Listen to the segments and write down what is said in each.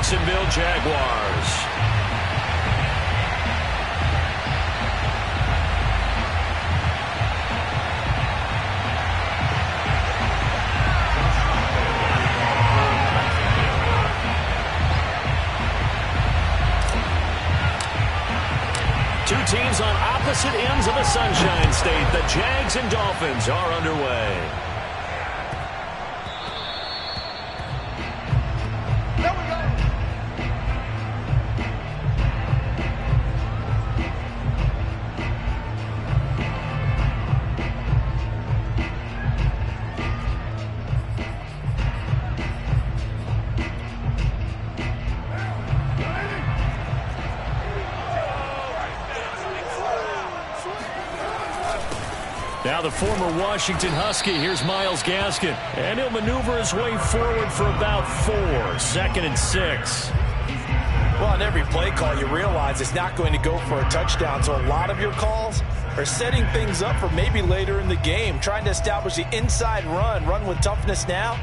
Jacksonville Jaguars. Two teams on opposite ends of the Sunshine State. The Jags and Dolphins are underway. Now the former Washington Husky. Here's Myles Gaskin. And he'll maneuver his way forward for about 4. 2nd and 6. Well, on every play call, you realize it's not going to go for a touchdown. So a lot of your calls are setting things up for maybe later in the game, trying to establish the inside run with toughness now,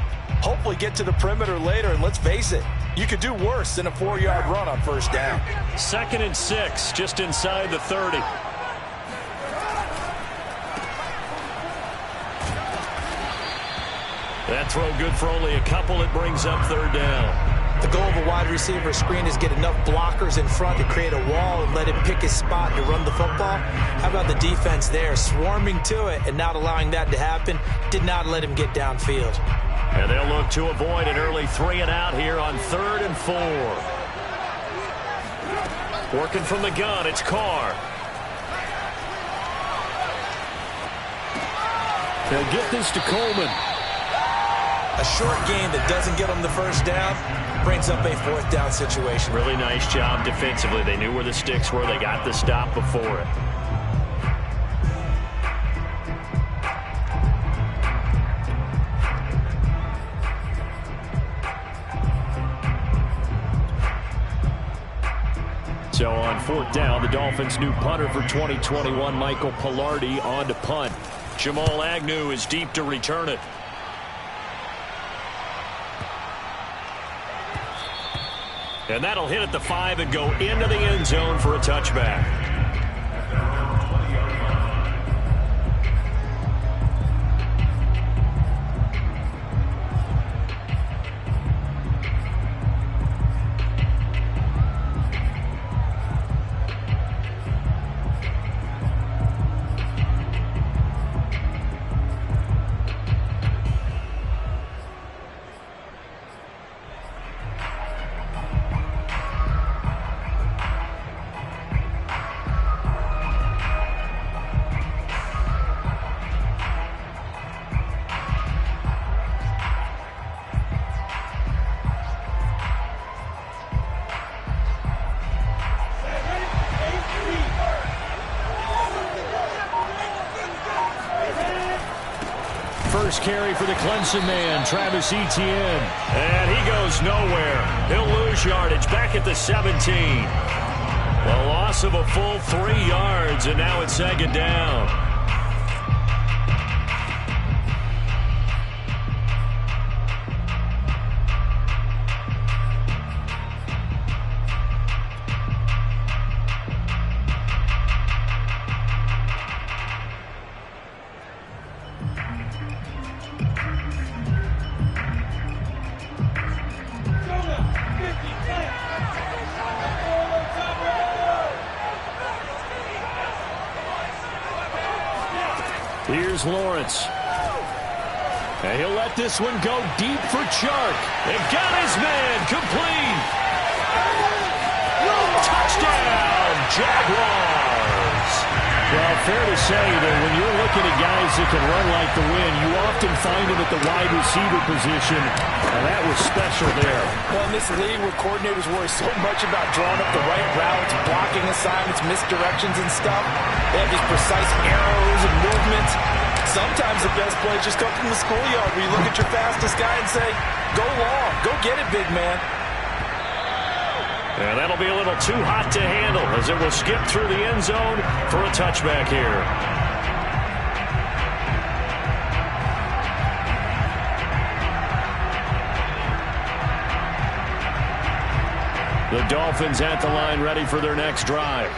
hopefully get to the perimeter later. And let's face it, you could do worse than a 4-yard run on 1st down. 2nd and 6, just inside the 30. That throw good for only a couple. It brings up 3rd down. The goal of a wide receiver screen is get enough blockers in front to create a wall and let him pick his spot to run the football. How about the defense there, swarming to it and not allowing that to happen? Did not let him get downfield. And they'll look to avoid an early 3-and-out here on 3rd and 4. Working from the gun, it's Carr. They'll get this to Coleman. A short game that doesn't get them the 1st down brings up a 4th down situation. Really nice job defensively. They knew where the sticks were. They got the stop before it. So on 4th down, the Dolphins' new punter for 2021, Michael Palardy, on to punt. Jamal Agnew is deep to return it. And that'll hit at the 5 and go into the end zone for a touchback. First carry for the Clemson man, Travis Etienne. And he goes nowhere. He'll lose yardage back at the 17. A loss of a full 3 yards, and now it's 2nd down. Here's Lawrence. And he'll let this one go deep for Chark. They've got his man complete. Touchdown, Jaguars. Well, fair to say that when you're looking at guys that can run like the wind, you often find them at the wide receiver position. And that was special there. Well, in this league where coordinators worry so much about drawing up the right routes, blocking assignments, misdirections and stuff, they have these precise arrows and movements. Sometimes the best plays just come from the schoolyard where you look at your fastest guy and say, go long, go get it, big man. And that'll be a little too hot to handle as it will skip through the end zone for a touchback here. The Dolphins at the line, ready for their next drive.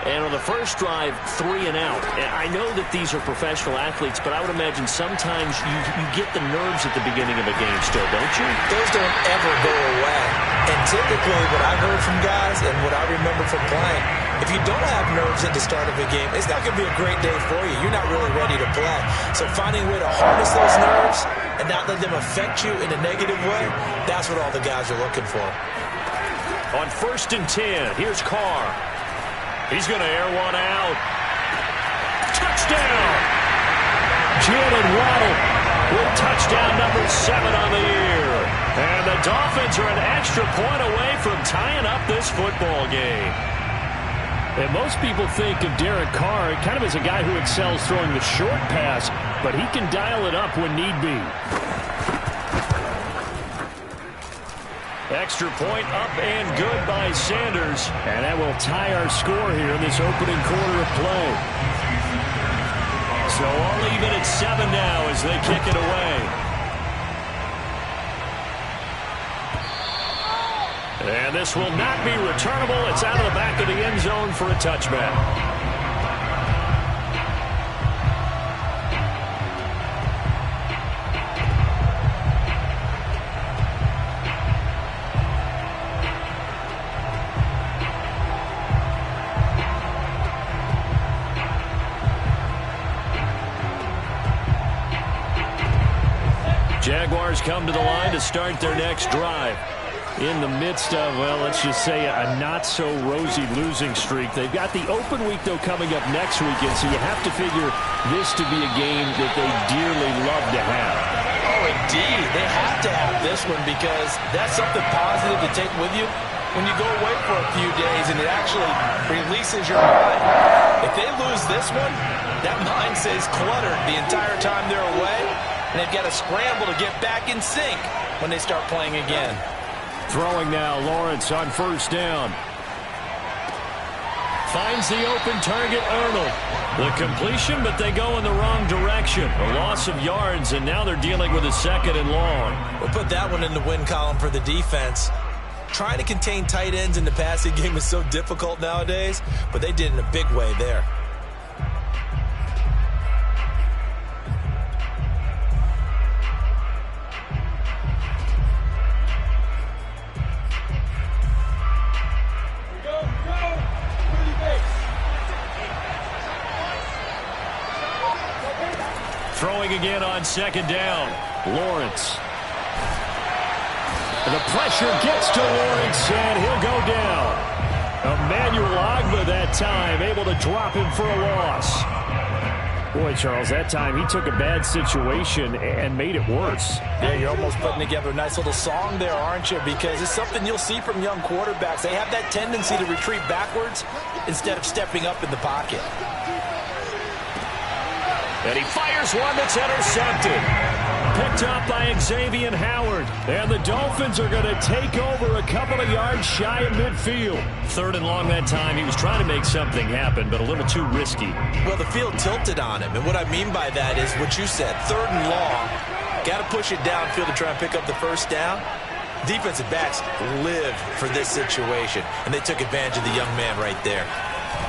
And on the first drive, 3 and out. And I know that these are professional athletes, but I would imagine sometimes you get the nerves at the beginning of a game still, don't you? Those don't ever go away. And typically what I've heard from guys and what I remember from playing, if you don't have nerves at the start of a game, it's not going to be a great day for you. You're not really ready to play. So finding a way to harness those nerves and not let them affect you in a negative way, that's what all the guys are looking for. On 1st and 10, here's Carr. He's going to air one out. Touchdown! Jalen Waddle with touchdown number 7 on the year. And the Dolphins are an extra point away from tying up this football game. And most people think of Derek Carr kind of as a guy who excels throwing the short pass, but he can dial it up when need be. Extra point up and good by Sanders. And that will tie our score here in this opening quarter of play. So all even at 7 now as they kick it away. And this will not be returnable. It's out of the back of the end zone for a touchback. Jaguars come to the line to start their next drive. In the midst of, well, let's just say a not-so-rosy losing streak. They've got the open week, though, coming up next weekend, so you have to figure this to be a game that they dearly love to have. Oh, indeed. They have to have this one because that's something positive to take with you when you go away for a few days, and it actually releases your mind. If they lose this one, that mind stays cluttered the entire time they're away, and they've got to scramble to get back in sync when they start playing again. Throwing now, Lawrence on 1st down. Finds the open target, Arnold. The completion, but they go in the wrong direction. A loss of yards, and now they're dealing with a 2nd and long. We'll put that one in the win column for the defense. Trying to contain tight ends in the passing game is so difficult nowadays, but they did in a big way there. Throwing again on 2nd down. Lawrence. The pressure gets to Lawrence, and he'll go down. Emmanuel Ogbah that time, able to drop him for a loss. Boy, Charles, that time he took a bad situation and made it worse. Yeah, you're almost putting together a nice little song there, aren't you? Because it's something you'll see from young quarterbacks. They have that tendency to retreat backwards instead of stepping up in the pocket. And he fires one that's intercepted. Picked up by Xavier Howard. And the Dolphins are going to take over a couple of yards shy of midfield. 3rd and long that time. He was trying to make something happen, but a little too risky. Well, the field tilted on him. And what I mean by that is what you said. 3rd and long. Got to push it downfield to try and pick up the 1st down. Defensive backs live for this situation. And they took advantage of the young man right there.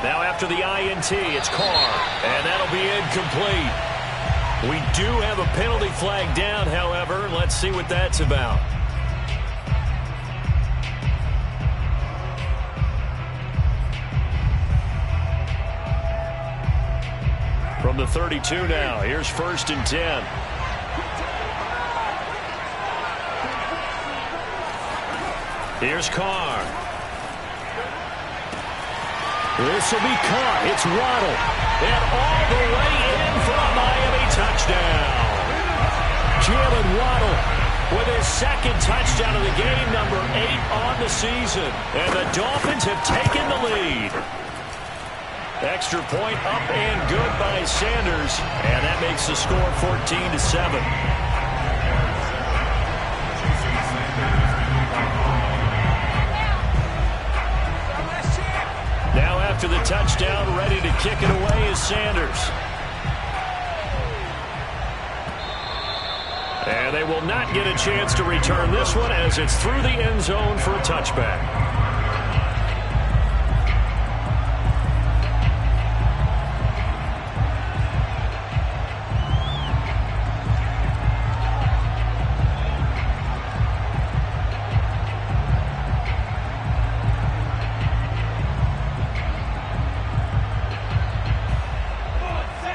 Now after the INT, it's Carr, and that'll be incomplete. We do have a penalty flag down, however. Let's see what that's about. From the 32 now, here's 1st and 10. Here's Carr. This will be caught. It's Waddle. And all the way in for a Miami touchdown. Jalen Waddle with his 2nd touchdown of the game, number 8 on the season. And the Dolphins have taken the lead. Extra point up and good by Sanders. And that makes the score 14-7. After the touchdown, ready to kick it away is Sanders. And they will not get a chance to return this one as it's through the end zone for a touchback.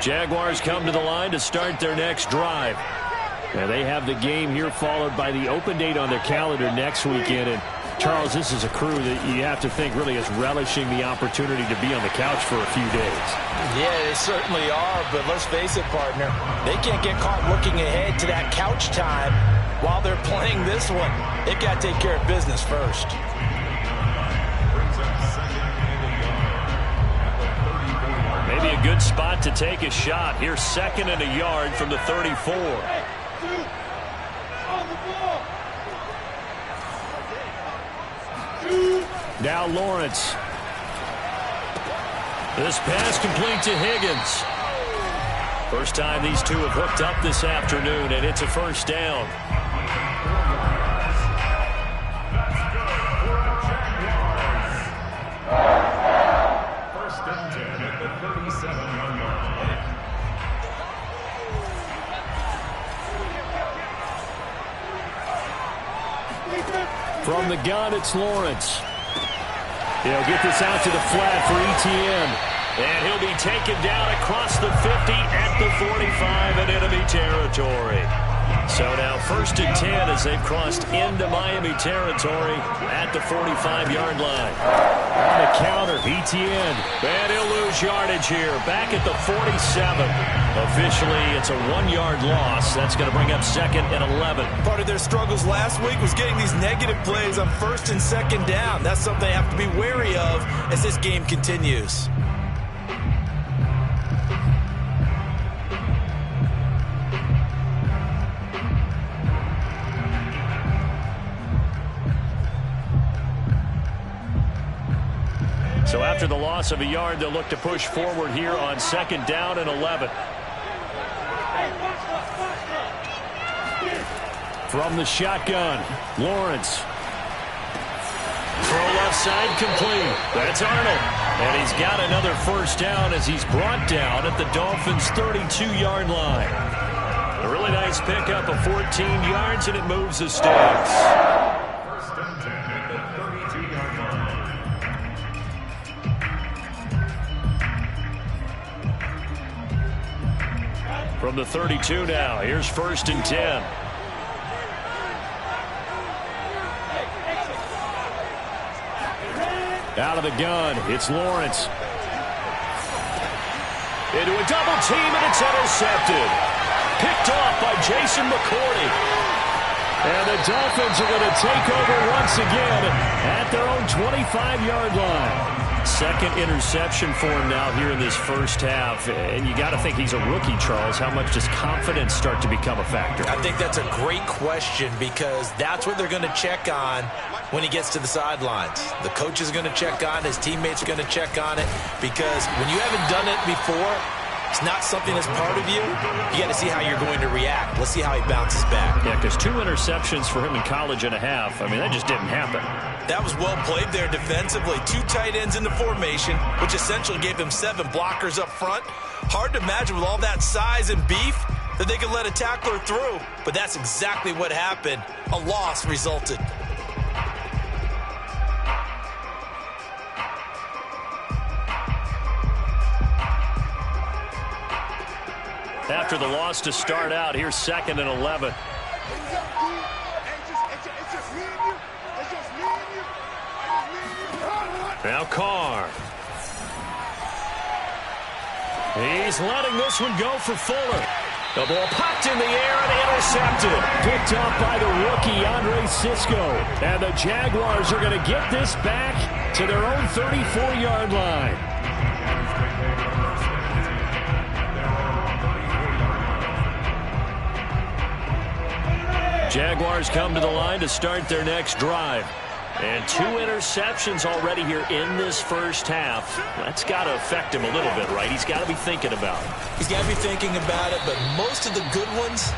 Jaguars come to the line to start their next drive. And they have the game here followed by the open date on their calendar next weekend. And Charles, this is a crew that you have to think really is relishing the opportunity to be on the couch for a few days. Yeah, they certainly are, but let's face it, partner. They can't get caught looking ahead to that couch time while they're playing this one. They've got to take care of business first. Maybe a good spot to take a shot. Here's 2nd and a yard from the 34. Now Lawrence. This pass complete to Higgins. First time these two have hooked up this afternoon, and it's a first down. First and 10 at the 37-yard line. From the gun, it's Lawrence. He'll get this out to the flat for ETN. And he'll be taken down across the 50 at the 45 in enemy territory. So now 1st and 10 as they've crossed into Miami territory at the 45-yard line. On the counter, ETN. And he'll lose yardage here, back at the 47. Officially, it's a 1-yard loss. That's going to bring up 2nd and 11. Part of their struggles last week was getting these negative plays on 1st and 2nd down. That's something they have to be wary of as this game continues. So after the loss of a yard, they'll look to push forward here on 2nd down and 11. From the shotgun, Lawrence. Throw left side complete. That's Arnold. And he's got another first down as he's brought down at the Dolphins' 32-yard line. A really nice pickup of 14 yards, and it moves the sticks. First and 10 at the 32-yard line. From the 32 now, here's 1st and 10. Out of the gun, it's Lawrence. Into a double team, and it's intercepted. Picked off by Jason McCourty. And the Dolphins are going to take over once again at their own 25-yard line. 2nd interception for him now here in this first half. And you got to think he's a rookie, Charles. How much does confidence start to become a factor? I think that's a great question because that's what they're going to check on when he gets to the sidelines. The coach is going to check on it. His teammates are going to check on it because when you haven't done it before, it's not something that's part of you. You got to see how you're going to react. Let's see how he bounces back. Yeah, because 2 interceptions for him in college and a half. I mean, that just didn't happen. That was well played there defensively. 2 tight ends in the formation, which essentially gave them 7 blockers up front. Hard to imagine with all that size and beef that they could let a tackler through. But that's exactly what happened. A loss resulted. After the loss to start out, here's 2nd and 11. Now Carr. He's letting this one go for Fuller. The ball popped in the air and intercepted. Picked off by the rookie, Andre Cisco. And the Jaguars are going to get this back to their own 34-yard line. Jaguars come to the line to start their next drive. And 2 interceptions already here in this first half. That's got to affect him a little bit, right? He's got to be thinking about it. He's got to be thinking about it, but most of the good ones,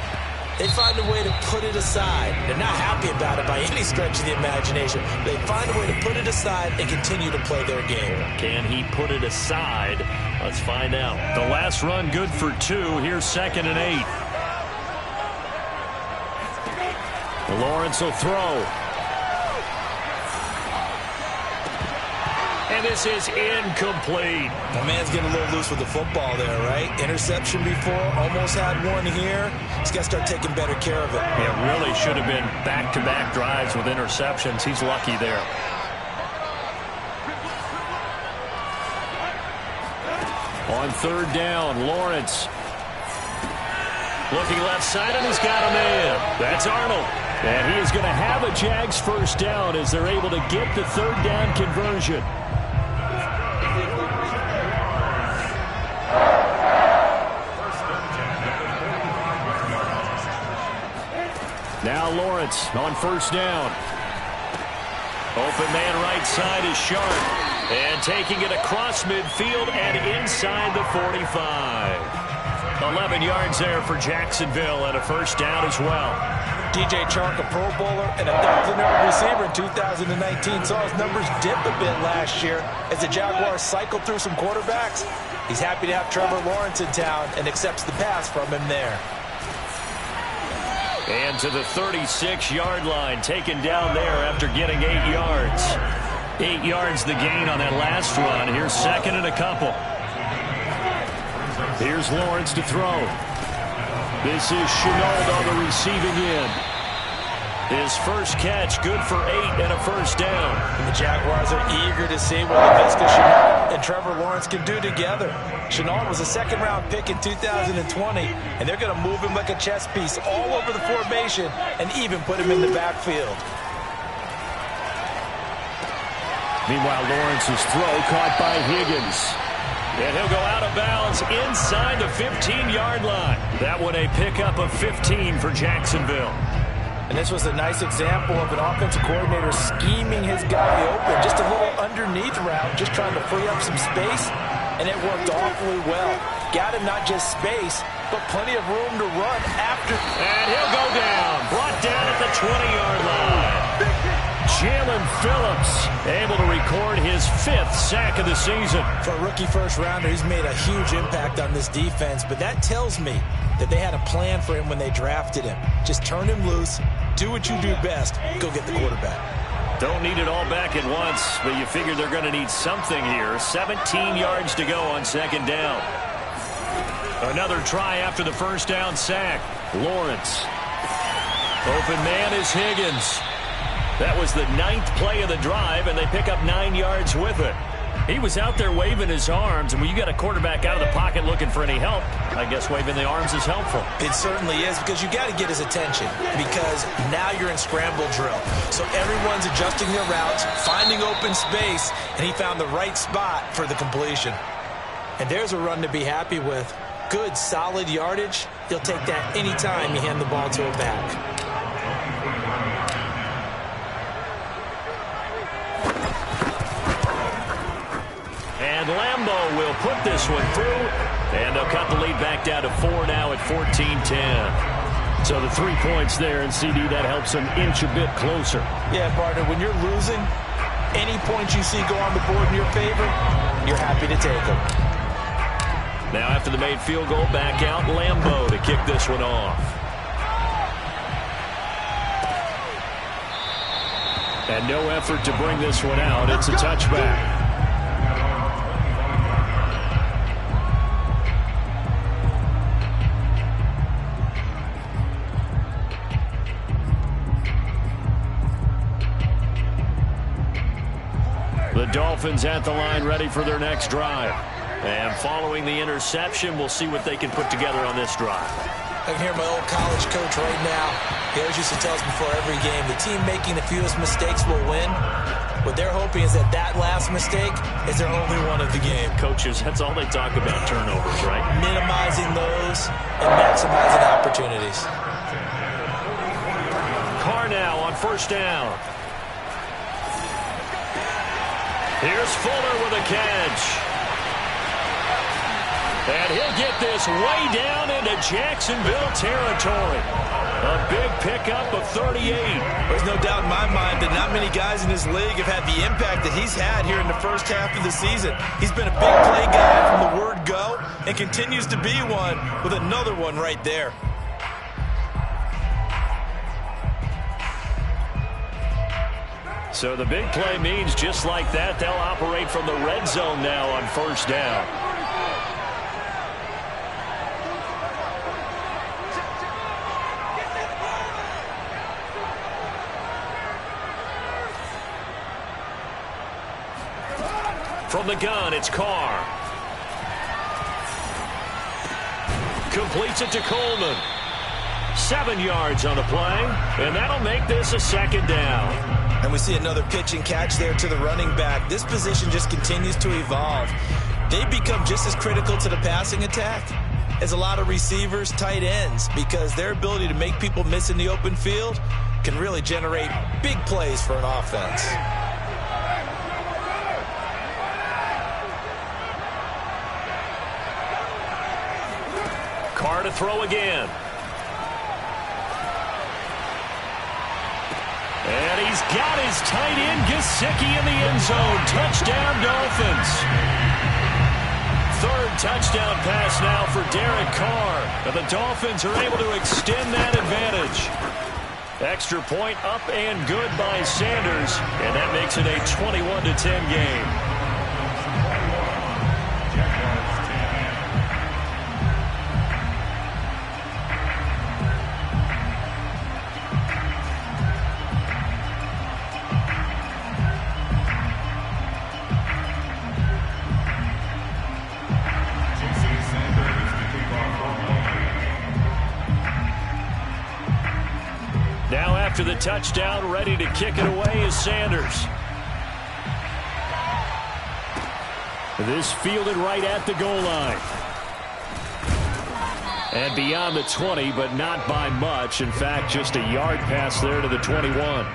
they find a way to put it aside. They're not happy about it by any stretch of the imagination. They find a way to put it aside and continue to play their game. Can he put it aside? Let's find out. The last run good for 2. Here's 2nd and 8. Lawrence will throw. And this is incomplete. The man's getting a little loose with the football there, right? Interception before, almost had one here. He's got to start taking better care of it. It really should have been back-to-back drives with interceptions. He's lucky there. On third down, Lawrence. Looking left side, and he's got a man. That's Arnold. And he is going to have a Jags first down as they're able to get the third down conversion. Now Lawrence on first down. Open man right side is Sharp. And taking it across midfield and inside the 45. 11 yards there for Jacksonville and a first down as well. DJ Chark, a Pro Bowler and a dozen-yard receiver in 2019, saw his numbers dip a bit last year as the Jaguars cycled through some quarterbacks. He's happy to have Trevor Lawrence in town and accepts the pass from him there. And to the 36-yard line, taken down there after getting 8 yards. 8 yards the gain on that last run. Here's second and a couple. Here's Lawrence to throw. This is Chenault on the receiving end. His first catch, good for 8 and a first down. And the Jaguars are eager to see what Laviska Shenault and Trevor Lawrence can do together. Shenault was a second-round pick in 2020, and they're going to move him like a chess piece all over the formation and even put him in the backfield. Meanwhile, Lawrence's throw caught by Higgins. And he'll go out of bounds inside the 15-yard line. That one a pickup of 15 for Jacksonville. And this was a nice example of an offensive coordinator scheming his guy open. Just a little underneath route, just trying to free up some space. And it worked awfully well. Got him not just space, but plenty of room to run after. And he'll go down. Brought down at the 20-yard line. Jalen Phillips able to record his 5th sack of the season. For a rookie first-rounder, he's made a huge impact on this defense, but that tells me that they had a plan for him when they drafted him. Just turn him loose, do what you do best, go get the quarterback. Don't need it all back at once, but you figure they're going to need something here. 17 yards to go on second down. Another try after the first down sack. Lawrence. Open man is Higgins. That was the 9th play of the drive, and they pick up 9 yards with it. He was out there waving his arms, and when you got a quarterback out of the pocket looking for any help, I guess waving the arms is helpful. It certainly is, because you got to get his attention, because now you're in scramble drill. So everyone's adjusting their routes, finding open space, and he found the right spot for the completion. And there's a run to be happy with. Good, solid yardage. He'll take that anytime you hand the ball to a back. And Lambeau will put this one through, and they'll cut the lead back down to 4 now at 14-10. So the 3 points there, and CD, that helps them inch a bit closer. Yeah, partner, when you're losing, any points you see go on the board in your favor, you're happy to take them. Now after the made field goal, back out Lambeau to kick this one off. And no effort to bring this one out. It's a touchback. The Dolphins at the line, ready for their next drive. And following the interception, we'll see what they can put together on this drive. I can hear my old college coach right now. He always used to tell us before every game, the team making the fewest mistakes will win. What they're hoping is that that last mistake is their only one of the game. Coaches, that's all they talk about, turnovers, right? Minimizing those and maximizing opportunities. Carr now on first down. Here's Fuller with a catch. And he'll get this way down into Jacksonville territory. A big pickup of 38. There's no doubt in my mind that not many guys in this league have had the impact that he's had here in the first half of the season. He's been a big play guy from the word go and continues to be one with another one right there. So the big play means just like that, they'll operate from the red zone now on first down. From the gun, it's Carr. Completes it to Coleman. 7 yards on the play, and that'll make this a second down. And we see another pitch and catch there to the running back. This position just continues to evolve. They become just as critical to the passing attack as a lot of receivers, tight ends, because their ability to make people miss in the open field can really generate big plays for an offense. Carr to throw again. And he's got his tight end, Gesicki, in the end zone. Touchdown, Dolphins. Third touchdown pass now for Derek Carr. And the Dolphins are able to extend that advantage. Extra point up and good by Sanders. And that makes it a 21-10 game. After the touchdown, ready to kick it away is Sanders. This fielded right at the goal line. And beyond the 20, but not by much. In fact, just a yard pass there to the 21.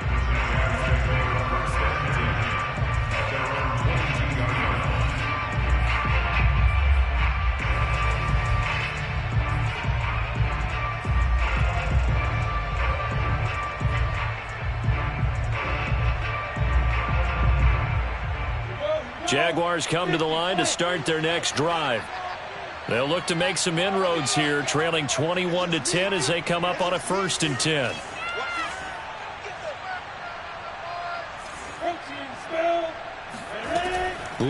Jaguars come to the line to start their next drive. They'll look to make some inroads here, trailing 21-10 as they come up on a 1st and 10.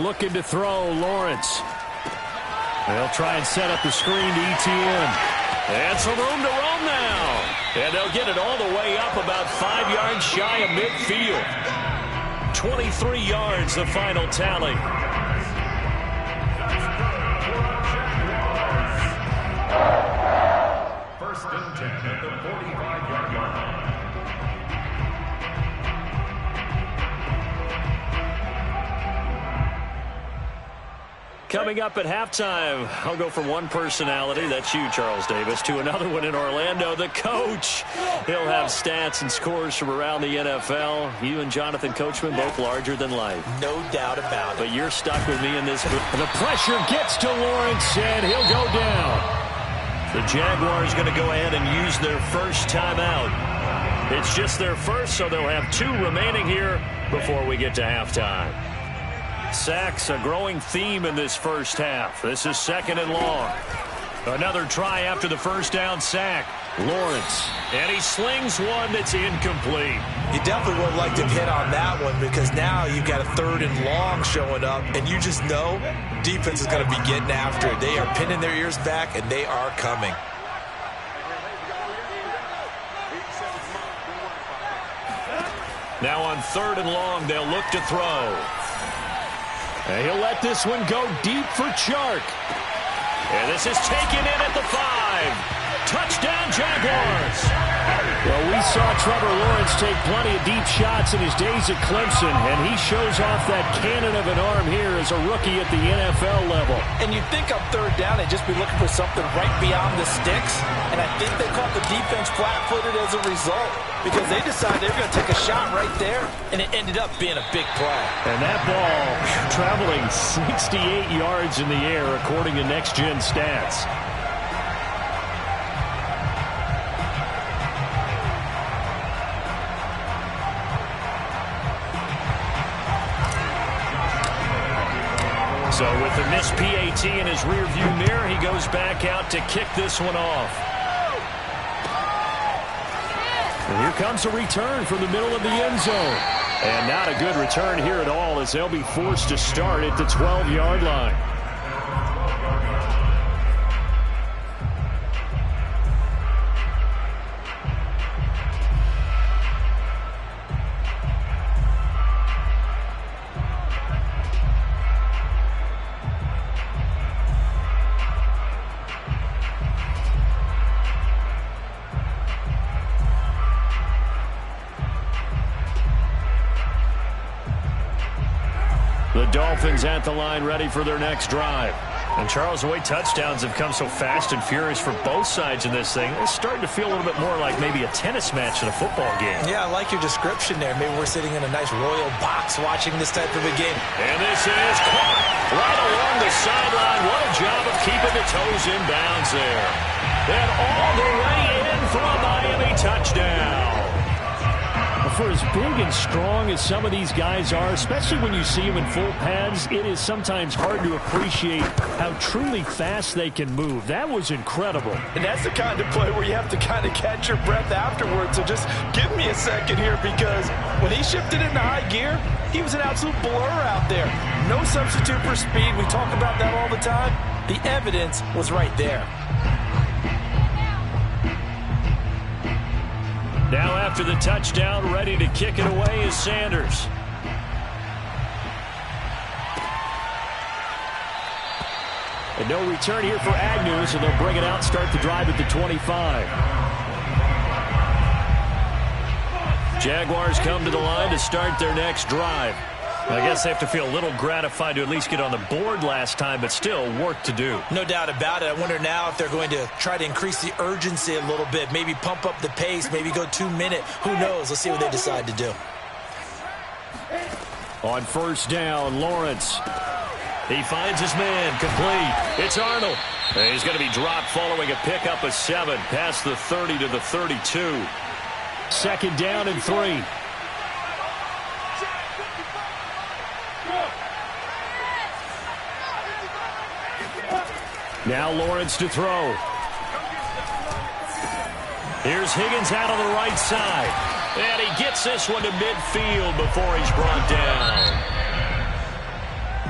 Looking to throw, Lawrence. They'll try and set up the screen to ETN. And some room to roam now. And they'll get it all the way up about 5 yards shy of midfield. 23 yards, the final tally. First and 10 at the 45-yard line. Coming up at halftime, I'll go from one personality, that's you, Charles Davis, to another one in Orlando, the coach. He'll have stats and scores from around the NFL. You and Jonathan Coachman, both larger than life. No doubt about it. But you're stuck with me in this. The pressure gets to Lawrence, and he'll go down. The Jaguars going to go ahead and use their first timeout. It's just their first, so they'll have 2 remaining here before we get to halftime. Sacks, a growing theme in this first half. This is 2nd and long. Another try after the first down sack. Lawrence. And he slings one that's incomplete. You definitely would like to hit on that one because now you've got a 3rd and long showing up, and you just know defense is going to be getting after it. They are pinning their ears back, and they are coming. Now on 3rd and long, they'll look to throw. And he'll let this one go deep for Chark. And this is taken in at the 5. Touchdown, Jaguars. Well, we saw Trevor Lawrence take plenty of deep shots in his days at Clemson, and he shows off that cannon of an arm here as a rookie at the NFL level. And you'd think on 3rd down they'd just be looking for something right beyond the sticks, and I think they caught the defense flat-footed as a result because they decided they were going to take a shot right there, and it ended up being a big play. And that ball traveling 68 yards in the air, according to Next Gen Stats. So with the missed PAT in his rearview mirror, he goes back out to kick this one off. And here comes a return from the middle of the end zone. And not a good return here at all as they'll be forced to start at the 12-yard line. The Dolphins at the line ready for their next drive. And Charles, the way touchdowns have come so fast and furious for both sides in this thing, it's starting to feel a little bit more like maybe a tennis match in a football game. Yeah, I like your description there. Maybe we're sitting in a nice royal box watching this type of a game. And this is caught right along the sideline. What a job of keeping the toes in bounds there. And all the way in for a Miami touchdown. For as big and strong as some of these guys are, especially when you see them in full pads, it is sometimes hard to appreciate how truly fast they can move. That was incredible. And that's the kind of play where you have to kind of catch your breath afterwards. So just give me a second here, because when he shifted into high gear, he was an absolute blur out there. No substitute for speed. We talk about that all the time. The evidence was right there. Now after the touchdown, ready to kick it away is Sanders. And no return here for Agnew, so they'll bring it out, start the drive at the 25. Jaguars come to the line to start their next drive. I guess they have to feel a little gratified to at least get on the board last time, but still work to do. No doubt about it. I wonder now if they're going to try to increase the urgency a little bit, maybe pump up the pace, maybe go 2 minutes. Who knows? Let's see what they decide to do. On first down, Lawrence. He finds his man, complete. It's Arnold. And he's going to be dropped following a pickup of 7 past the 30 to the 32. Second down and 3. Now Lawrence to throw. Here's Higgins out on the right side. And he gets this one to midfield before he's brought down.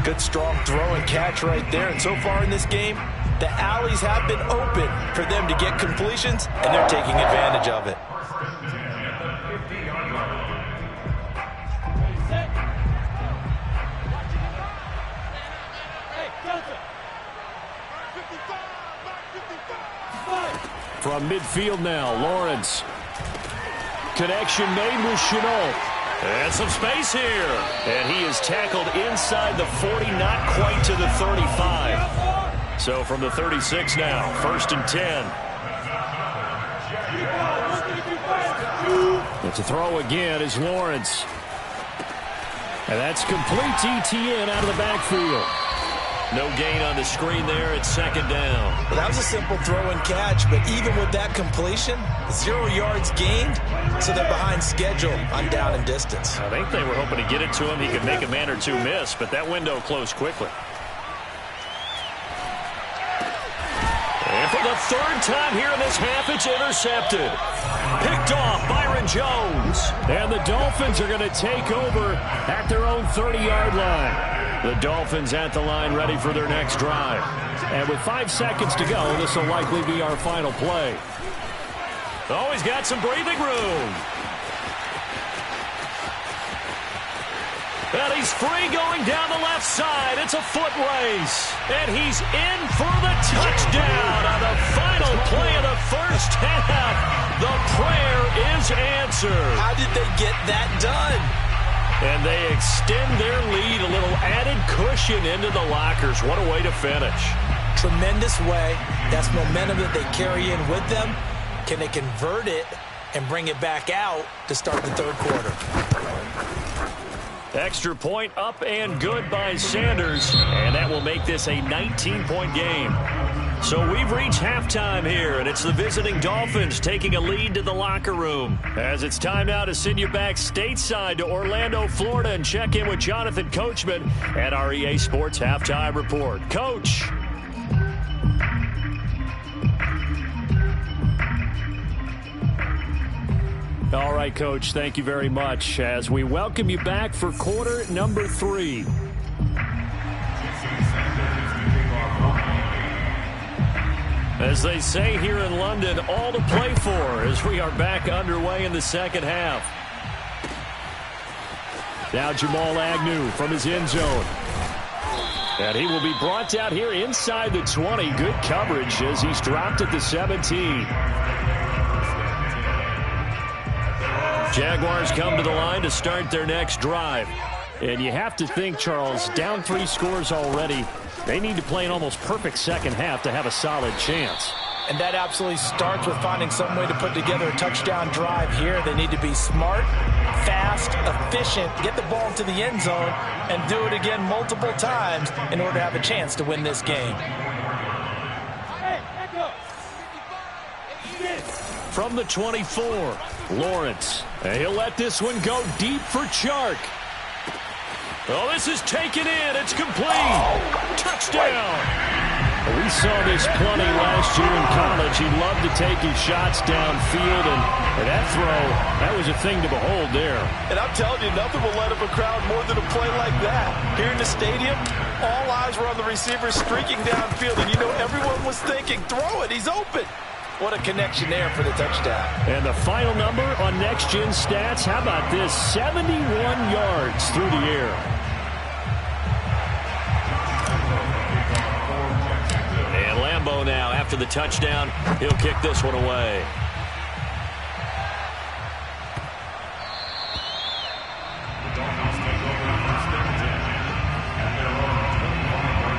Good strong throw and catch right there. And so far in this game, the alleys have been open for them to get completions, and they're taking advantage of it. From midfield now, Lawrence. Connection made with Chenault. And some space here. And he is tackled inside the 40, not quite to the 35. So from the 36 now, 1st and 10. It's a throw again is Lawrence. And that's complete ETN out of the backfield. No gain on the screen there. It's 2nd down. Well, that was a simple throw and catch, but even with that completion, 0 yards gained, so they're behind schedule on down and distance. I think they were hoping to get it to him. He could make a man or two miss, but that window closed quickly. And for the 3rd time here in this half, it's intercepted. Picked off Byron Jones. And the Dolphins are going to take over at their own 30-yard line. The Dolphins at the line ready for their next drive. And with 5 seconds to go, this will likely be our final play. Oh, he's got some breathing room. And he's free going down the left side. It's a foot race. And he's in for the touchdown on the final play of the first half. The prayer is answered. How did they get that done? And they extend their lead, a little added cushion into the lockers. What a way to finish. Tremendous way. That's momentum that they carry in with them. Can they convert it and bring it back out to start the 3rd quarter? Extra point up and good by Sanders. And that will make this a 19-point game. So we've reached halftime here, and it's the visiting Dolphins taking a lead to the locker room. As it's time now to send you back stateside to Orlando, Florida, and check in with Jonathan Coachman at our EA Sports Halftime Report. Coach. All right, Coach, thank you very much as we welcome you back for quarter number 3. As they say here in London, all to play for as we are back underway in the second half. Now Jamal Agnew from his end zone. And he will be brought down here inside the 20. Good coverage as he's dropped at the 17. Jaguars come to the line to start their next drive. And you have to think, Charles, down 3 scores already. They need to play an almost perfect second half to have a solid chance. And that absolutely starts with finding some way to put together a touchdown drive here. They need to be smart, fast, efficient, get the ball into the end zone, and do it again multiple times in order to have a chance to win this game. From the 24, Lawrence. And he'll let this one go deep for Chark. Oh, this is taken in. It's complete. Touchdown. We saw this plenty last year in college. He loved to take his shots downfield, and that throw, that was a thing to behold there. And I'm telling you, nothing will light up a crowd more than a play like that. Here in the stadium, all eyes were on the receiver streaking downfield, and you know everyone was thinking, throw it, he's open. What a connection there for the touchdown. And the final number on Next Gen Stats, how about this? 71 yards through the air. And Lambeau now, after the touchdown, he'll kick this one away. The Dolphins take over on first and 10 at their own 21-yard line.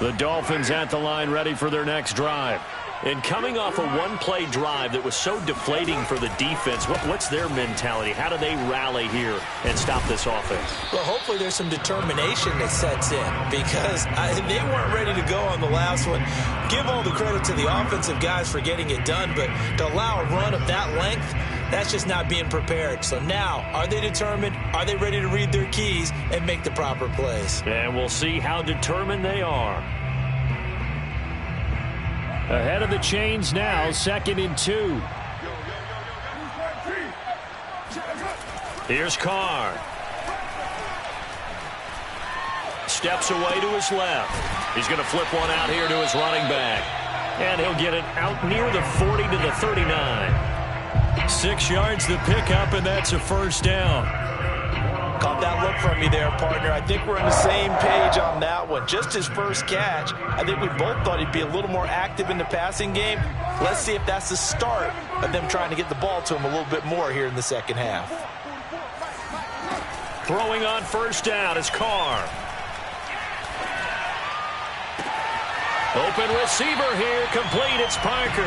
The Dolphins at the line ready for their next drive. And coming off a one-play drive that was so deflating for the defense, what's their mentality? How do they rally here and stop this offense? Well, hopefully there's some determination that sets in because they weren't ready to go on the last one. Give all the credit to the offensive guys for getting it done, but to allow a run of that length, that's just not being prepared. So now, are they determined? Are they ready to read their keys and make the proper plays? And we'll see how determined they are. Ahead of the chains now, 2nd and 2. Here's Carr. Steps away to his left. He's going to flip one out here to his running back. And he'll get it out near the 40 to the 39. 6 yards the pickup, and that's a first down. Caught that look from you there, partner. I think we're on the same page on that one. Just his first catch. I think we both thought he'd be a little more active in the passing game. Let's see if that's the start of them trying to get the ball to him a little bit more here in the second half. Throwing on first down is Carr. Open receiver here, complete, it's Parker.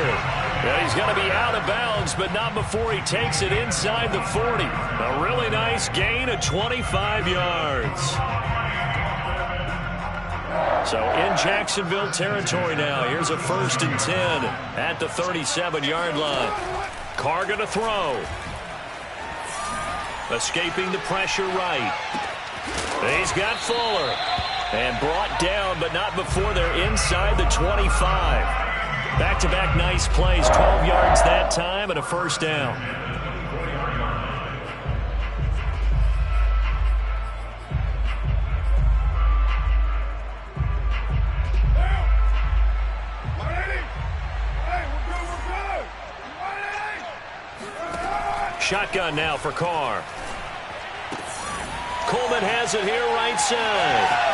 Yeah, he's going to be out of bounds, but not before he takes it inside the 40. A really nice gain of 25 yards. So in Jacksonville territory now, here's a 1st and 10 at the 37-yard line. Carr going to throw. Escaping the pressure right. He's got Fuller. And brought down, but not before they're inside the 25. Back-to-back nice plays, 12 yards that time and a first down. Shotgun now for Carr. Coleman has it here right side.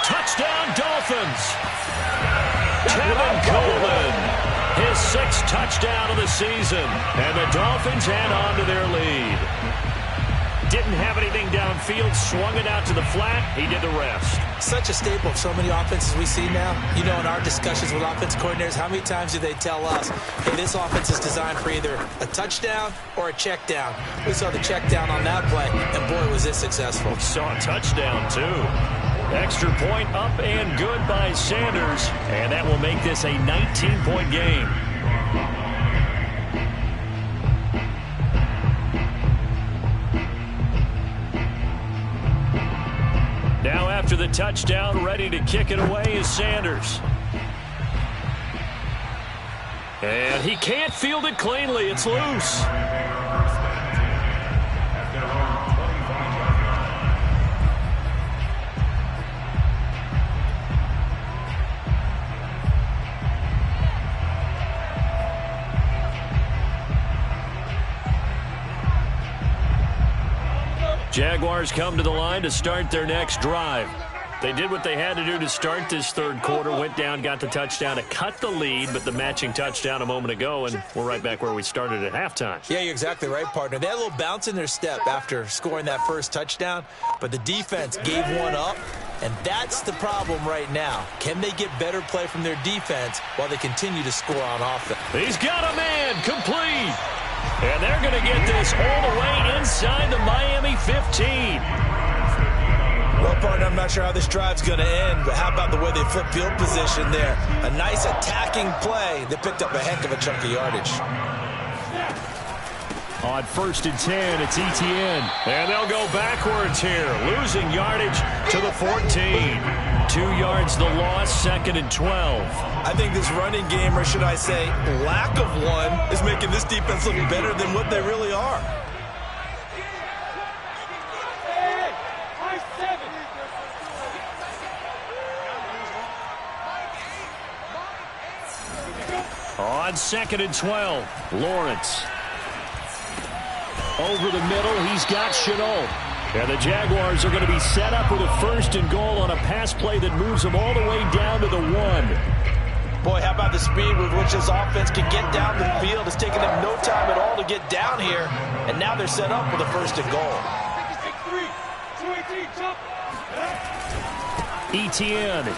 Touchdown, Dolphins. Tevin Coleman, his 6th touchdown of the season. And the Dolphins add on to their lead. Didn't have anything downfield, swung it out to the flat. He did the rest. Such a staple of so many offenses we see now. You know, in our discussions with offense coordinators, how many times do they tell us, hey, this offense is designed for either a touchdown or a check down. We saw the check down on that play, and boy, was it successful. We saw a touchdown, too. Extra point up and good by Sanders. And that will make this a 19-point game. Now after the touchdown, ready to kick it away is Sanders. And he can't field it cleanly. It's loose. Jaguars come to the line to start their next drive. They did what they had to do to start this third quarter, went down, got the touchdown to cut the lead, but the matching touchdown a moment ago, and we're right back where we started at halftime. Yeah, you're exactly right, partner. They had a little bounce in their step after scoring that first touchdown, but the defense gave one up, and that's the problem right now. Can they get better play from their defense while they continue to score on offense? He's got a man, complete. And they're going to get this all the way inside the Miami 15. Well, partner, I'm not sure how this drive's going to end, but how about the way they flip field position there? A nice attacking play that picked up a heck of a chunk of yardage. On 1st and 10, it's Etienne. And they'll go backwards here, losing yardage to the 14. 2 yards the loss, 2nd and 12. I think this running game, or should I say lack of one, is making this defense look better than what they really are. On 2nd and 12, Lawrence. Over the middle, he's got Chenault. And the Jaguars are going to be set up with a 1st and goal on a pass play that moves them all the way down to the 1. Boy, how about the speed with which this offense can get down the field? It's taken them no time at all to get down here, and now they're set up with a 1st and goal. Etienne.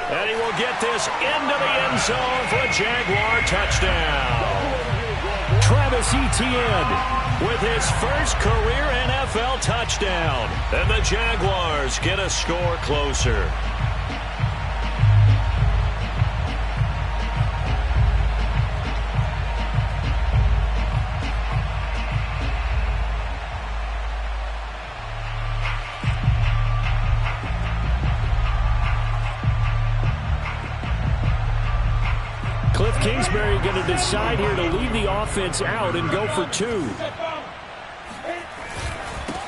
And he will get this into the end zone for a Jaguar touchdown. Travis Etienne with his first career NFL touchdown. And the Jaguars get a score closer. Cliff Kingsbury going to decide here to leave the offense out and go for 2.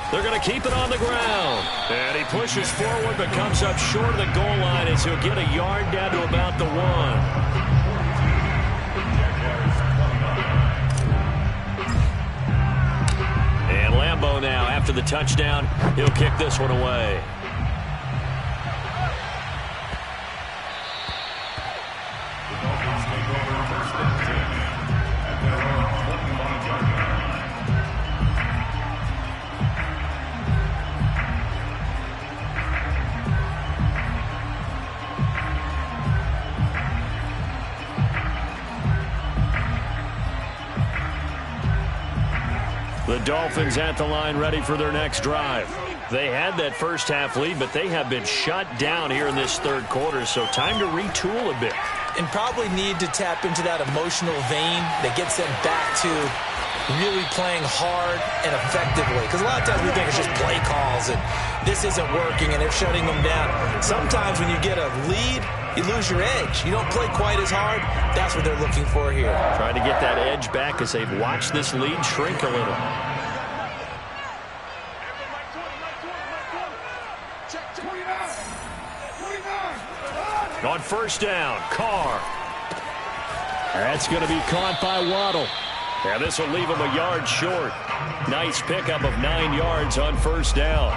They're going to keep it on the ground. And he pushes forward but comes up short of the goal line as he'll get a yard down to about the 1. And Lambeau now, after the touchdown, he'll kick this one away. The Dolphins at the line ready for their next drive. They had that first half lead, but they have been shut down here in this third quarter, so time to retool a bit. And probably need to tap into that emotional vein that gets them back to really playing hard and effectively. Because a lot of times we think it's just play calls and this isn't working and they're shutting them down. Sometimes when you get a lead, you lose your edge. You don't play quite as hard. That's what they're looking for here. Trying to get that edge back as they've watched this lead shrink a little. On 1st down, Carr. That's going to be caught by Waddle. And this will leave him a yard short. Nice pickup of 9 yards on 1st down.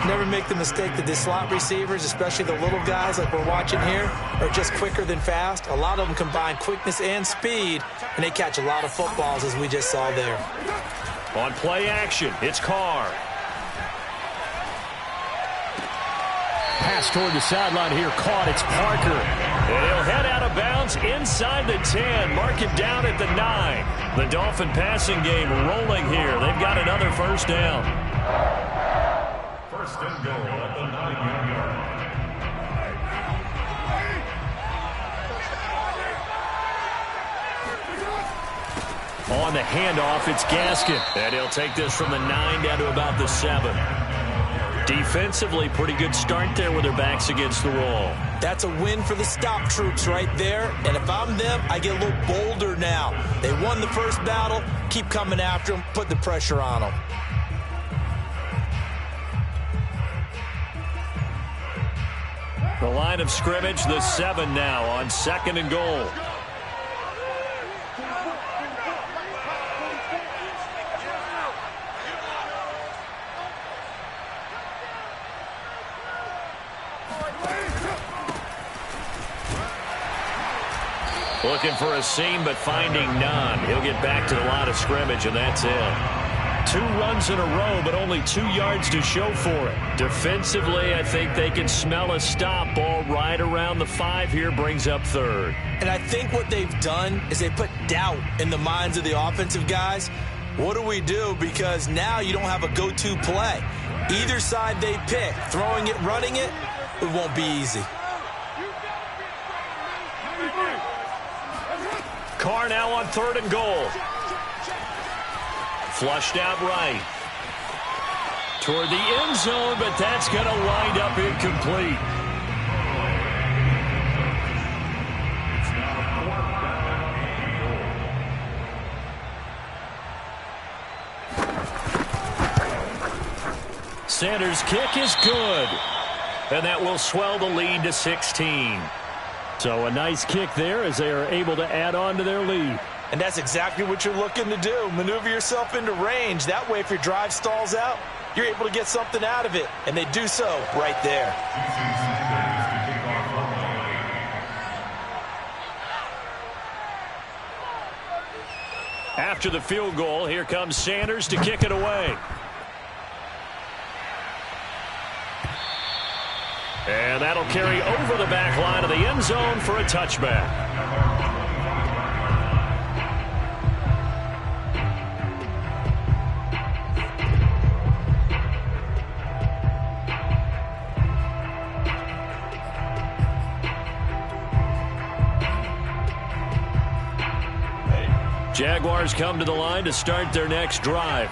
Never make the mistake that the slot receivers, especially the little guys like we're watching here, are just quicker than fast. A lot of them combine quickness and speed, and they catch a lot of footballs, as we just saw there. On play action, it's Carr. Pass toward the sideline here, caught. It's Parker. And he'll head out of bounds inside the 10. Mark him down at the 9. The Dolphin passing game rolling here. They've got another 1st down. First and goal at the 9-yard line. On the handoff, it's Gaskin. And he'll take this from the 9 down to about the 7. Defensively, pretty good start there with their backs against the wall. That's a win for the stop troops right there. And if I'm them, I get a little bolder now. They won the first battle. Keep coming after them. Put the pressure on them. The line of scrimmage, the 7 now on 2nd and goal. Looking for a seam, but finding none. He'll get back to the line of scrimmage, and that's it. 2 runs in a row, but only 2 yards to show for it. Defensively, I think they can smell a stop. Ball right around the 5 here, brings up 3rd. And I think what they've done is they put doubt in the minds of the offensive guys. What do we do? Because now you don't have a go-to play. Either side they pick, throwing it, running it, it won't be easy. Carr now on 3rd and goal. Flushed out right. Toward the end zone, but that's going to wind up incomplete. Sanders' kick is good. And that will swell the lead to 16. So a nice kick there as they are able to add on to their lead. And that's exactly what you're looking to do. Maneuver yourself into range. That way, if your drive stalls out, you're able to get something out of it. And they do so right there. After the field goal, here comes Sanders to kick it away. And that'll carry over the back line of the end zone for a touchback. Jaguars come to the line to start their next drive.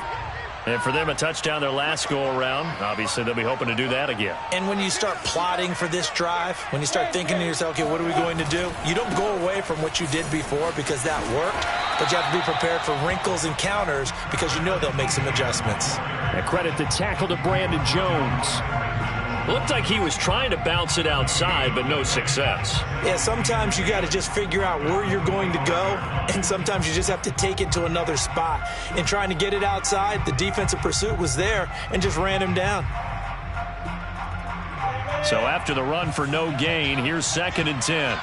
And for them, a touchdown their last go-around. Obviously, they'll be hoping to do that again. And when you start plotting for this drive, when you start thinking to yourself, okay, what are we going to do? You don't go away from what you did before because that worked, but you have to be prepared for wrinkles and counters because you know they'll make some adjustments. And credit the tackle to Brandon Jones. Looked like he was trying to bounce it outside, but no success. Yeah, sometimes you got to just figure out where you're going to go, and sometimes you just have to take it to another spot. In trying to get it outside, the defensive pursuit was there and just ran him down. So after the run for no gain, here's 2nd and 10.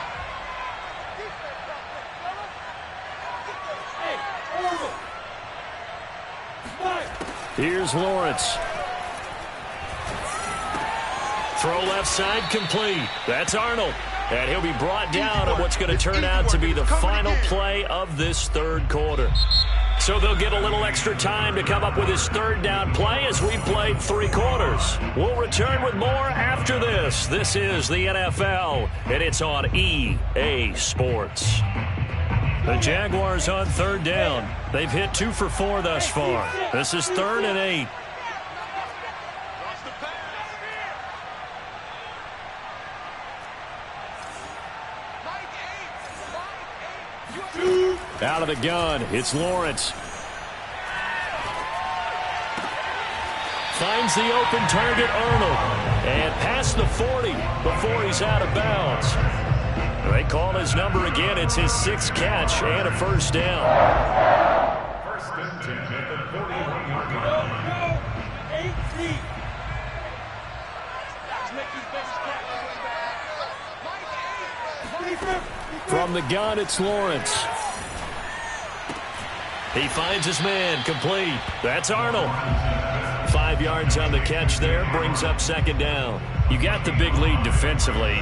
Here's Lawrence. Throw left side complete. That's Arnold. And he'll be brought down on what's going to turn out to be the final play of this 3rd quarter. So they'll get a little extra time to come up with his 3rd down play as we played 3 quarters. We'll return with more after this. This is the NFL, and it's on EA Sports. The Jaguars on 3rd down. They've hit 2 for 4 thus far. This is 3rd and 8. Out of the gun, it's Lawrence. Finds the open target, Arnold. And past the 40 before he's out of bounds. They call his number again. It's his 6th catch and a 1st down. 1st and 10 at the 41-yard line. From the gun, it's Lawrence. He finds his man, complete. That's Arnold. 5 yards on the catch there, brings up 2nd down. You got the big lead defensively.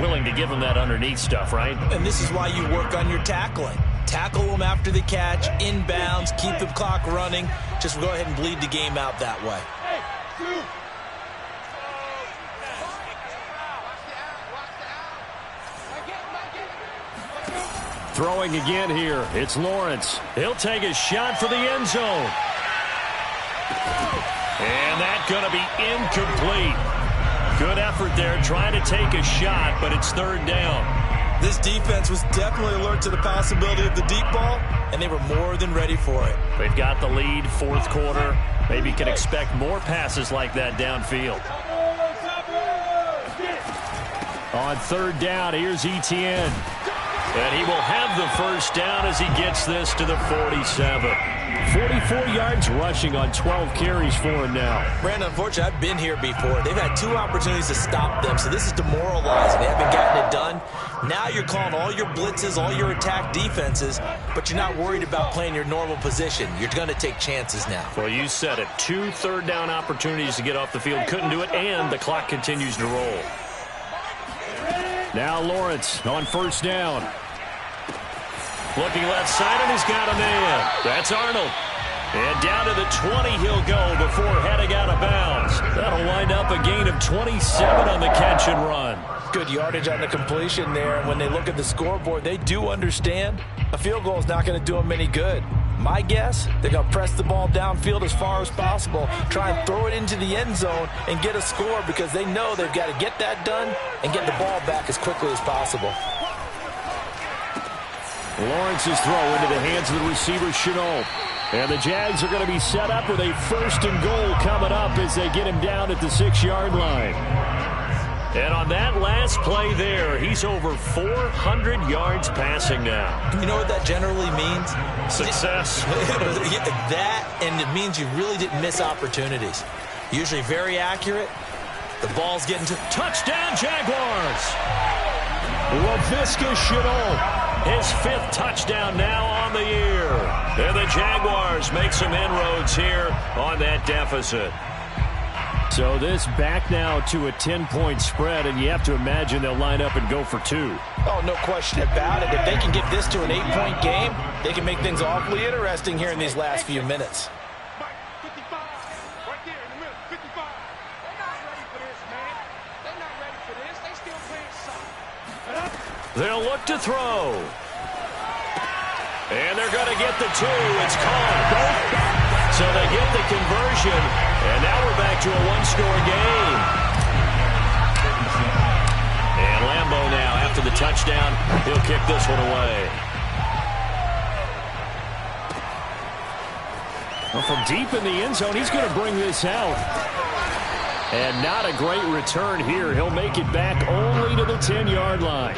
Willing to give him that underneath stuff, right? And this is why you work on your tackling. Tackle them after the catch, inbounds, keep the clock running. Just go ahead and bleed the game out that way. Throwing again here. It's Lawrence. He'll take a shot for the end zone. And that's going to be incomplete. Good effort there trying to take a shot, but it's third down. This defense was definitely alert to the possibility of the deep ball, and they were more than ready for it. They've got the lead, fourth quarter. Maybe you can expect more passes like that downfield. On third down, here's Etienne. And he will have the first down as he gets this to the 47. 44 yards rushing on 12 carries for him now. Brandon, unfortunately, I've been here before. They've had 2 opportunities to stop them, so this is demoralizing. They haven't gotten it done. Now you're calling all your blitzes, all your attack defenses, but you're not worried about playing your normal position. You're going to take chances now. Well, you said it. 2 third-down opportunities to get off the field. Couldn't do it, and the clock continues to roll. Now Lawrence on first down. Looking left side, and he's got a man. That's Arnold. And down to the 20 he'll go before heading out of bounds. That'll wind up a gain of 27 on the catch and run. Good yardage on the completion there. And when they look at the scoreboard, they do understand a field goal is not going to do them any good. My guess, they're going to press the ball downfield as far as possible, try and throw it into the end zone and get a score because they know they've got to get that done and get the ball back as quickly as possible. Lawrence's throw into the hands of the receiver, Chenault. And the Jags are going to be set up with a first and goal coming up as they get him down at the 6-yard line. And on that last play there, he's over 400 yards passing now. You know what that generally means? Success. That, and it means you really didn't miss opportunities. Usually very accurate. The ball's getting to... Touchdown, Jaguars! Laviska Chenault. His 5th touchdown now on the year. And the Jaguars make some inroads here on that deficit. So this back now to a 10-point spread, and you have to imagine they'll line up and go for 2. Oh, no question about it. If they can get this to an 8-point game, they can make things awfully interesting here in these last few minutes. They'll look to throw. And they're going to get the 2. It's caught. So they get the conversion. And now we're back to a 1-score game. And Lambeau now, after the touchdown, he'll kick this one away. Well, from deep in the end zone, he's going to bring this out. And not a great return here. He'll make it back only to the 10-yard line.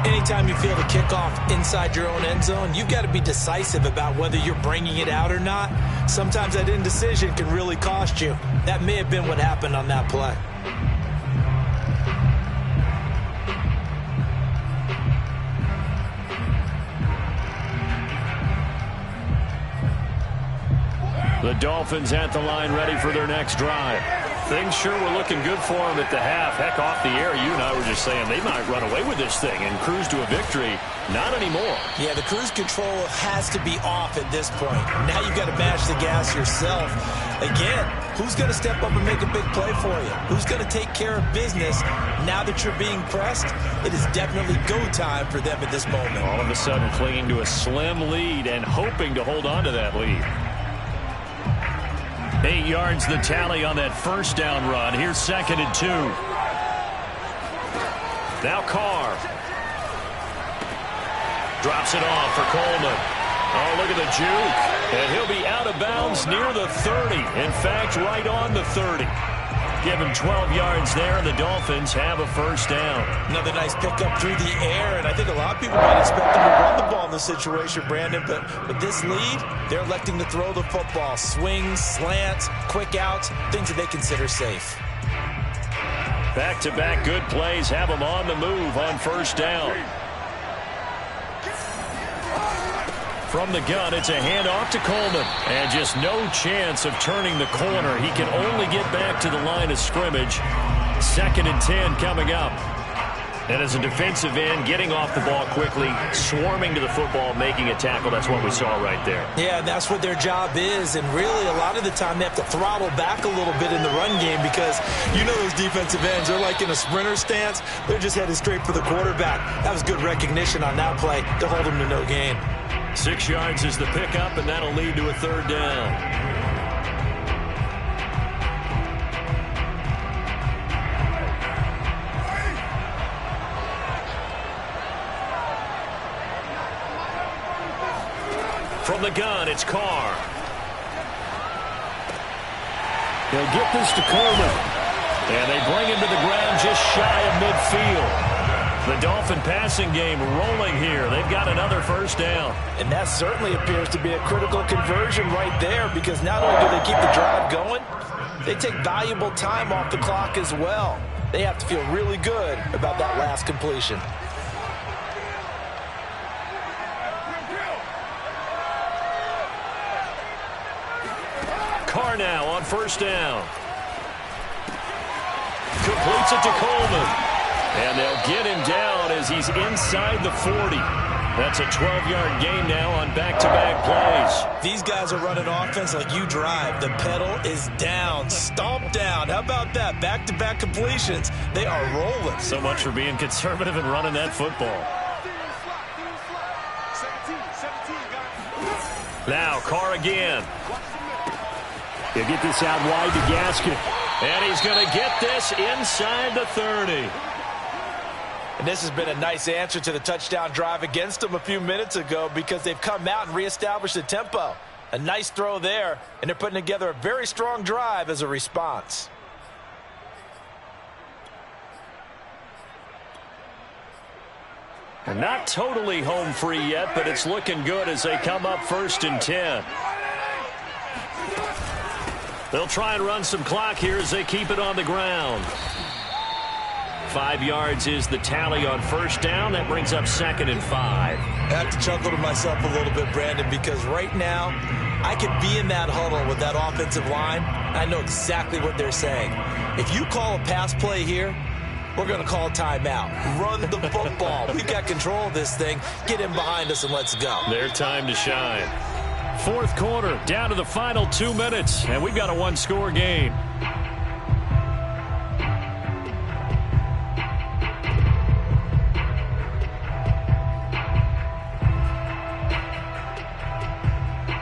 Anytime you feel the kickoff inside your own end zone, you've got to be decisive about whether you're bringing it out or not. Sometimes that indecision can really cost you. That may have been what happened on that play. The Dolphins at the line ready for their next drive. Things sure were looking good for them at the half. Heck, off the air, you and I were just saying they might run away with this thing and cruise to a victory. Not anymore. Yeah, the cruise control has to be off at this point. Now you've got to match the gas yourself. Again, who's going to step up and make a big play for you? Who's going to take care of business now that you're being pressed? It is definitely go time for them at this moment. All of a sudden clinging to a slim lead and hoping to hold on to that lead. 8 yards the tally on that first down run. Here's 2nd and 2. Now Carr. Drops it off for Coleman. Oh, look at the juke. And he'll be out of bounds near the 30. In fact, right on the 30. Give him 12 yards there, and the Dolphins have a first down. Another nice pickup through the air, and I think a lot of people might expect them to run the ball in this situation, Brandon, but with this lead, they're electing to throw the football. Swings, slants, quick outs, things that they consider safe. Back-to-back good plays have them on the move on first down. From the gun, it's a handoff to Coleman. And just no chance of turning the corner. He can only get back to the line of scrimmage. 2nd and 10 coming up. And as a defensive end, getting off the ball quickly, swarming to the football, making a tackle, that's what we saw right there. Yeah, that's what their job is. And really, a lot of the time, they have to throttle back a little bit in the run game because you know those defensive ends, they're like in a sprinter stance. They're just headed straight for the quarterback. That was good recognition on that play to hold them to no gain. 6 yards is the pickup, and that'll lead to a third down. From the gun, it's Carr. They'll get this to Coleman. And they bring him to the ground just shy of midfield. The Dolphin passing game rolling here. They've got another first down. And that certainly appears to be a critical conversion right there because not only do they keep the drive going, they take valuable time off the clock as well. They have to feel really good about that last completion. Carr now on first down. Completes it to Coleman. And they'll get him down as he's inside the 40. That's a 12-yard gain now on back-to-back plays. These guys are running offense like you drive. The pedal is down, stomped down. How about that? Back-to-back completions. They are rolling. So much for being conservative and running that football. Now Carr again. He'll get this out wide to Gaskin. And he's going to get this inside the 30. And this has been a nice answer to the touchdown drive against them a few minutes ago because they've come out and reestablished the tempo. A nice throw there, and they're putting together a very strong drive as a response. And not totally home free yet, but it's looking good as they come up 1st and 10. They'll try and run some clock here as they keep it on the ground. 5 yards is the tally on first down. That brings up 2nd and 5. I have to chuckle to myself a little bit, Brandon, because right now I could be in that huddle with that offensive line. I know exactly what they're saying. If you call a pass play here, we're going to call timeout. Run the football. We've got control of this thing. Get in behind us and let's go. Their time to shine. 4th quarter, down to the final 2 minutes, and we've got a one-score game.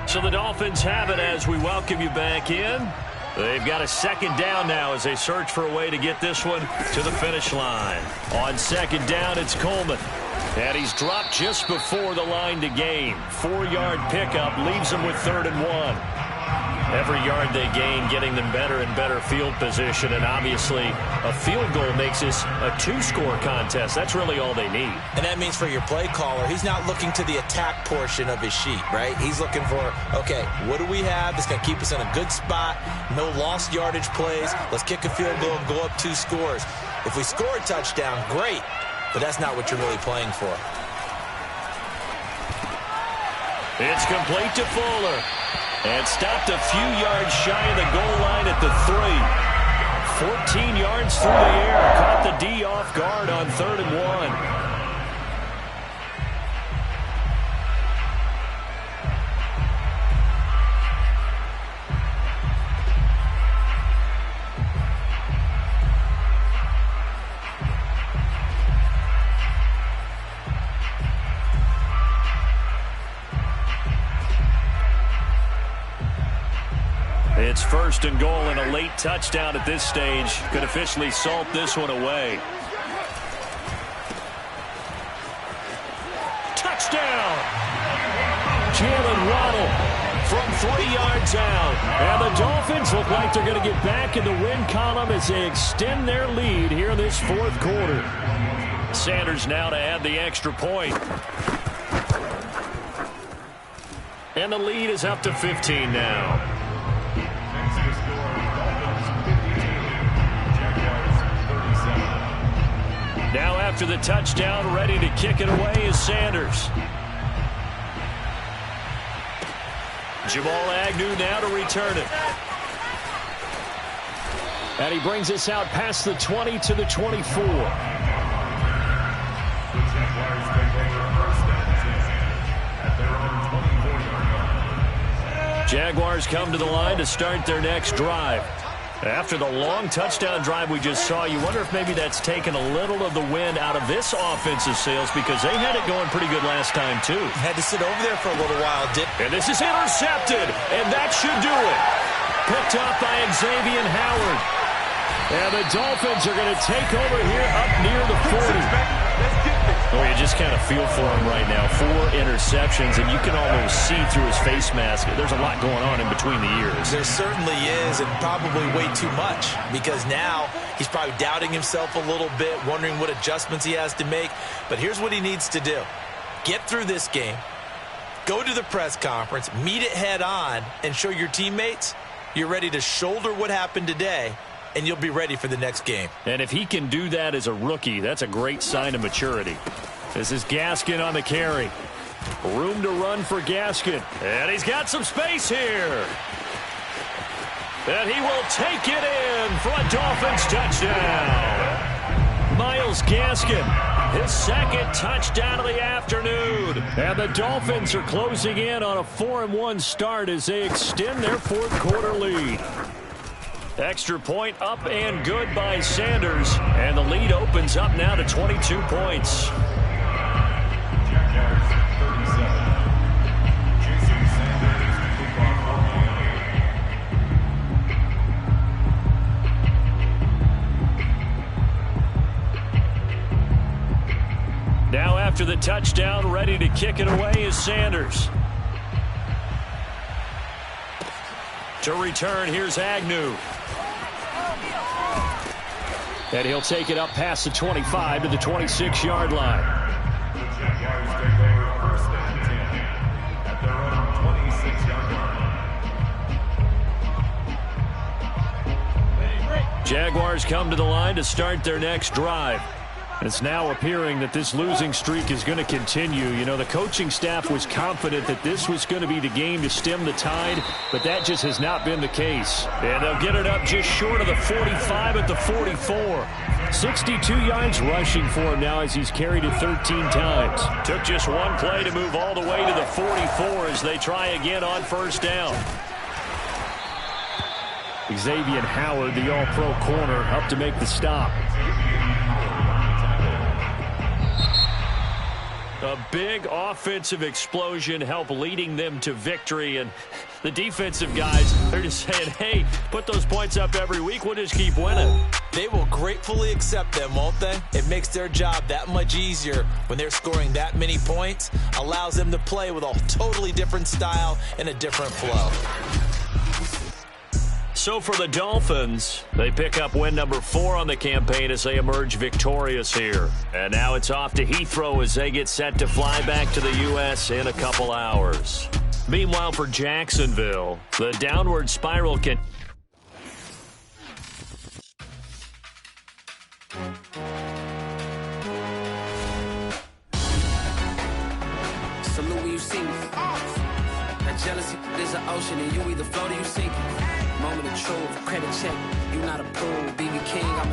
So the Dolphins have it as we welcome you back in. They've got a 2nd down now as they search for a way to get this one to the finish line. On 2nd down, it's Coleman. And he's dropped just before the line to gain. 4-yard pickup leaves them with 3rd and 1. Every yard they gain getting them better and better field position. And obviously a field goal makes this a 2-score contest. That's really all they need. And that means for your play caller, he's not looking to the attack portion of his sheet, right? He's looking for, okay, what do we have that's going to keep us in a good spot? No lost yardage plays. Let's kick a field goal and go up 2 scores. If we score a touchdown, great. But that's not what you're really playing for. It's complete to Fuller. And stopped a few yards shy of the goal line at the 3. 14 yards through the air. Caught the D off guard on 3rd and 1. It's 1st and goal, and a late touchdown at this stage could officially salt this one away. Touchdown! Jalen Waddle from 3 yards out. And the Dolphins look like they're going to get back in the win column as they extend their lead here in this 4th quarter. Sanders now to add the extra point. And the lead is up to 15 now. Now after the touchdown, ready to kick it away is Sanders. Jamal Agnew now to return it. And he brings us out past the 20 to the 24. Jaguars come to the line to start their next drive. After the long touchdown drive we just saw, you wonder if maybe that's taken a little of the wind out of this offensive sails because they had it going pretty good last time, too. Had to sit over there for a little while, and this is intercepted, and that should do it. Picked up by Xavier Howard. And the Dolphins are going to take over here up near the 40. Oh, you just kind of feel for him right now. 4 interceptions, and you can almost see through his face mask. There's a lot going on in between the ears. There certainly is, and probably way too much, because now he's probably doubting himself a little bit, wondering what adjustments he has to make. But here's what he needs to do. Get through this game, go to the press conference, meet it head on, and show your teammates you're ready to shoulder what happened today, and you'll be ready for the next game. And if he can do that as a rookie, that's a great sign of maturity. This is Gaskin on the carry. Room to run for Gaskin. And he's got some space here. And he will take it in for a Dolphins touchdown. Myles Gaskin, his second touchdown of the afternoon. And the Dolphins are closing in on a 4-1 start as they extend their fourth quarter lead. Extra point up and good by Sanders. And the lead opens up now to 22 points. Jaguars 37. Jason Sanders, football Now after the touchdown, ready to kick it away is Sanders. To return, here's Agnew. And he'll take it up past the 25 to the 26-yard line. The Jaguars take over first and 10 at their own 26-yard line. Jaguars come to the line to start their next drive. It's now appearing that this losing streak is going to continue. You know, the coaching staff was confident that this was going to be the game to stem the tide, but that just has not been the case. And they'll get it up just short of the 45 at the 44. 62 yards rushing for him now as he's carried it 13 times. Took just one play to move all the way to the 44 as they try again on first down. Xavier Howard, the all-pro corner, up to make the stop. A big offensive explosion helped leading them to victory, and the defensive guys, they're just saying, hey, put those points up every week, we'll just keep winning. They will gratefully accept them, won't they? It makes their job that much easier when they're scoring that many points, allows them to play with a totally different style and a different flow. So for the Dolphins, they pick up win number 4 on the campaign as they emerge victorious here. And now it's off to Heathrow as they get set to fly back to the U.S. in a couple hours. Meanwhile, for Jacksonville, the downward spiral can... Salute when you see me. That jealousy is an ocean, and you either float or you sink. Moment of truth, credit check. You not approved. BB King, I'm a